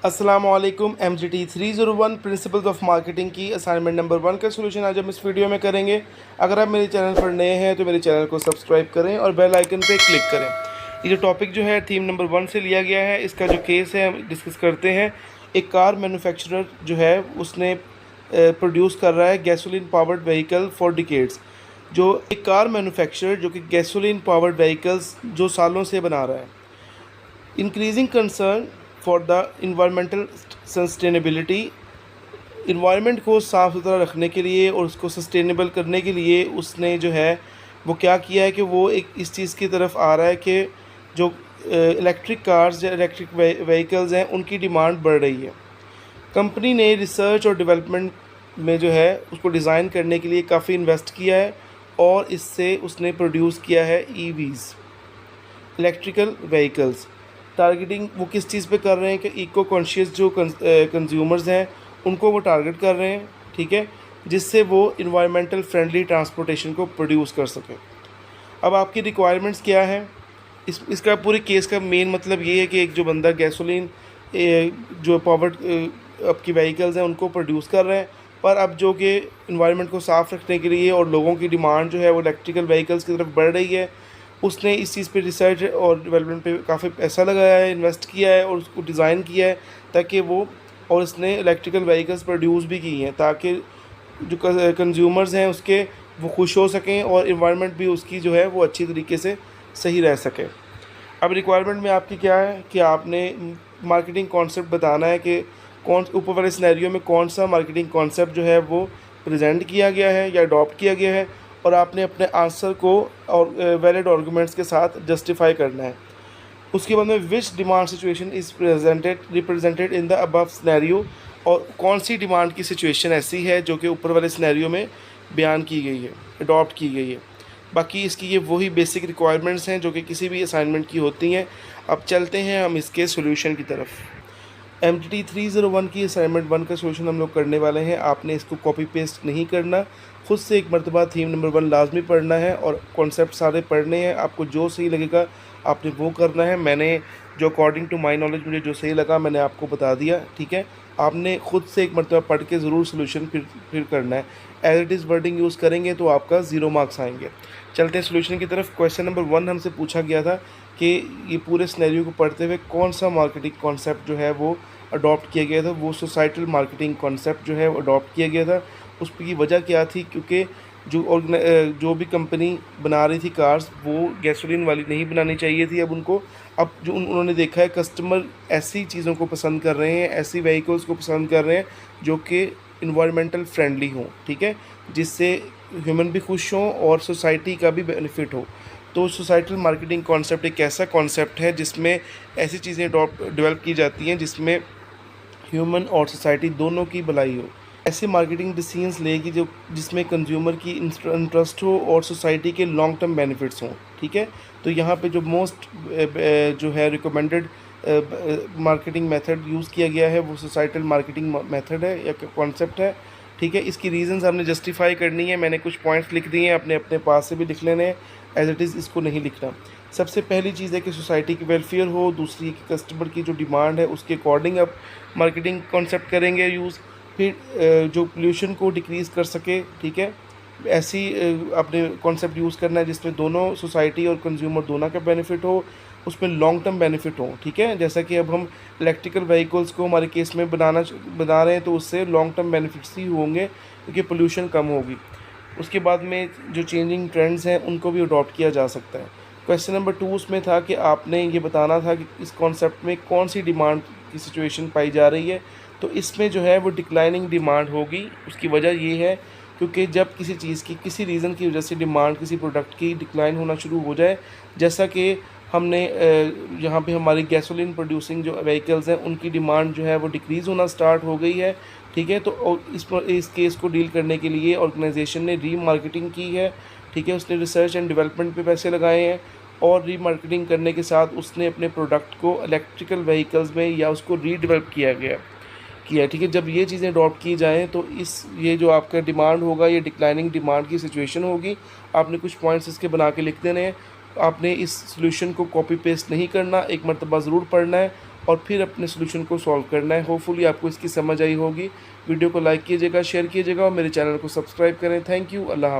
अस्सलामुअलैकुम। MGT 301 principles of marketing की assignment number 1 का सोल्यूशन आज हम इस वीडियो में करेंगे। अगर आप मेरे चैनल पर नए हैं तो मेरे चैनल को सब्सक्राइब करें और बेल आइकन पे क्लिक करें। ये जो टॉपिक जो है थीम नंबर 1 से लिया गया है। इसका जो केस है हम डिस्कस करते हैं। एक कार मैन्युफैक्चरर जो है उसने प्रोड्यूस कर रहा है gasoline powered vehicle for decades. जो एक कार मैन्युफैक्चरर जो कि गैसोलीन पावर्ड व्हीकल्स जो सालों से बना रहा है। Increasing concern for the environmental sustainability, environment को साफ़ सुथरा रखने के लिए और उसको सस्टेनेबल करने के लिए उसने जो है वो क्या किया है कि वो एक इस चीज़ की तरफ आ रहा है कि जो इलेक्ट्रिक कार्स या इलेक्ट्रिक व्हीकल्स हैं उनकी डिमांड बढ़ रही है। कंपनी ने रिसर्च और डेवलपमेंट में जो है उसको डिज़ाइन करने के लिए काफ़ी इन्वेस्ट किया है और इससे उसने प्रोड्यूस किया है EVs, इलेक्ट्रिकल व्हीकल्स। टारगेटिंग वो किस चीज़ पे कर रहे हैं कि इको कॉन्शियस जो कंज्यूमर्स हैं उनको वो टारगेट कर रहे हैं, ठीक है, जिससे वो इन्वायरमेंटल फ्रेंडली ट्रांसपोर्टेशन को प्रोड्यूस कर सकें। अब आपकी रिक्वायरमेंट्स क्या है? इसका पूरे केस का मेन मतलब ये है कि एक जो बंदा गैसोलीन जो पावर्ड आपकी व्हीकल्स हैं उनको प्रोड्यूस कर रहे हैं, पर अब जो कि इन्वायरमेंट को साफ़ रखने के लिए और लोगों की डिमांड जो है वो इलेक्ट्रिकल व्हीकल्स की तरफ बढ़ रही है, उसने इस चीज़ पे रिसर्च और डेवलपमेंट पे काफ़ी पैसा लगाया है, इन्वेस्ट किया है और उसको डिज़ाइन किया है ताकि वो, और इसने इलेक्ट्रिकल व्हीकल्स प्रोड्यूस भी की हैं ताकि जो कंज्यूमर्स हैं उसके वो खुश हो सकें और इन्वायरमेंट भी उसकी जो है वो अच्छी तरीके से सही रह सके। अब रिक्वायरमेंट में आपकी क्या है कि आपने मार्केटिंग कॉन्सेप्ट बताना है कि कौन ऊपर वाले सिनेरियो में कौन सा मार्केटिंग कॉन्सेप्ट जो है वो प्रेजेंट किया गया है या अडॉप्ट किया गया है, और आपने अपने आंसर को और वैलिड आर्गूमेंट्स के साथ जस्टिफाई करना है। उसके बाद में which demand situation is represented in the above scenario, और कौन सी डिमांड की सिचुएशन ऐसी है जो कि ऊपर वाले सिनेरियो में बयान की गई है, अडॉप्ट की गई है। बाकी इसकी ये वही बेसिक रिक्वायरमेंट्स हैं जो कि किसी भी असाइनमेंट की होती हैं। अब चलते हैं हम इसके सोल्यूशन की तरफ। MGT 301 की असाइनमेंट 1 का सोल्यूशन हम लोग करने वाले हैं। आपने इसको कॉपी पेस्ट नहीं करना, खुद से एक मरतबा थीम नंबर 1 लाजमी पढ़ना है और कॉन्सेप्ट सारे पढ़ने हैं। आपको जो सही लगेगा आपने वो करना है। मैंने जो अकॉर्डिंग टू माई नॉलेज मुझे जो सही लगा मैंने आपको बता दिया, ठीक है। आपने खुद से एक मरतबा पढ़ के ज़रूर सोल्यूशन फिर करना है। As it is wording use करेंगे तो आपका 0 मार्क्स आएंगे। चलते हैं सोल्यूशन की तरफ। क्वेश्चन नंबर 1 हमसे पूछा गया था कि ये पूरे सिनेरियो को पढ़ते हुए कौन सा मार्केटिंग कॉन्सेप्ट जो है वो अडॉप्ट किया गया था। वो सोसाइटल मार्केटिंग कॉन्सेप्ट जो है वो अडॉप्ट किया गया था। उसकी वजह क्या थी? क्योंकि जो भी कंपनी बना रही थी कार्स वो गैसोलीन वाली नहीं बनानी चाहिए थी। अब उनको जो उन्होंने देखा है कस्टमर ऐसी चीज़ों को पसंद कर रहे हैं, ऐसी व्हीकल्स को पसंद कर रहे हैं जो कि इन्वायरमेंटल फ्रेंडली हों, ठीक है, जिससे ह्यूमन भी खुश हों और सोसाइटी का भी बेनिफिट हो। तो सोसाइटल मार्केटिंग कॉन्सेप्ट एक ऐसा कॉन्सेप्ट है जिसमें ऐसी चीज़ें डेवलप की जाती हैं जिसमें ह्यूमन और सोसाइटी दोनों की भलाई हो। ऐसे मार्केटिंग डिसीजंस लेगी जिसमें कंज्यूमर की इंटरेस्ट हो और सोसाइटी के लॉन्ग टर्म बेनिफिट्स हों, ठीक है। तो यहाँ पे जो मोस्ट जो है रिकमेंडेड मार्केटिंग मेथड यूज़ किया गया है वो सोसाइटल मार्केटिंग मेथड है या कॉन्सेप्ट है, ठीक है। इसकी रीज़न्स हमने जस्टिफाई करनी है। मैंने कुछ पॉइंट्स लिख दिए हैं, अपने अपने पास से भी लिख लेने हैं, एज इट इज़ इसको नहीं लिखना। सबसे पहली चीज़ है कि सोसाइटी की वेलफेयर हो, दूसरी कि कस्टमर की जो डिमांड है उसके अकॉर्डिंग अब मार्केटिंग कॉन्सेप्ट करेंगे यूज़। फिर जो पोल्यूशन को डिक्रीज़ कर सके, ठीक है, ऐसी अपने कॉन्सेप्ट यूज़ करना है जिसमें दोनों सोसाइटी और कंज्यूमर दोनों का बेनिफिट हो, उसमें लॉन्ग टर्म बेनिफिट हो, ठीक है। जैसा कि अब हम इलेक्ट्रिकल व्हीकल्स को हमारे केस में बना रहे हैं तो उससे लॉन्ग टर्म बेनिफिट्स ही होंगे क्योंकि पोल्यूशन कम होगी। उसके बाद में जो चेंजिंग ट्रेंड्स हैं उनको भी अडॉप्ट किया जा सकता है। क्वेश्चन नंबर 2 उसमें था कि आपने ये बताना था कि इस कॉन्सेप्ट में कौन सी डिमांड की सिचुएशन पाई जा रही है। तो इसमें जो है वो डिक्लाइनिंग डिमांड होगी। उसकी वजह ये है क्योंकि जब किसी चीज़ की किसी रीज़न की वजह से डिमांड किसी प्रोडक्ट की डिक्लाइन होना शुरू हो जाए, जैसा कि हमने यहाँ पे हमारी गैसोलीन प्रोड्यूसिंग जो व्हीकल्स हैं उनकी डिमांड जो है वो डिक्रीज़ होना स्टार्ट हो गई है, ठीक है। तो इस केस को डील करने के लिए ऑर्गेनाइजेशन ने रीमार्केटिंग की है, ठीक है। उसने रिसर्च एंड डेवलपमेंट पे पैसे लगाए हैं और रीमार्केटिंग करने के साथ उसने अपने प्रोडक्ट को इलेक्ट्रिकल व्हीकल्स में या उसको रीडेवलप किया, ठीक है। जब ये चीज़ें अडॉप्ट की जाएँ तो ये जो आपका डिमांड होगा ये डिक्लाइनिंग डिमांड की सिचुएशन होगी। आपने कुछ पॉइंट्स इसके बना के लिख देने हैं आपने इस सॉल्यूशन को कॉपी पेस्ट नहीं करना, एक मरतबा ज़रूर पढ़ना है और फिर अपने सॉल्यूशन को सॉल्व करना है। होपफुली आपको इसकी समझ आई होगी। वीडियो को लाइक कीजिएगा, शेयर कीजिएगा और मेरे चैनल को सब्सक्राइब करें। Thank you. अल्लाह।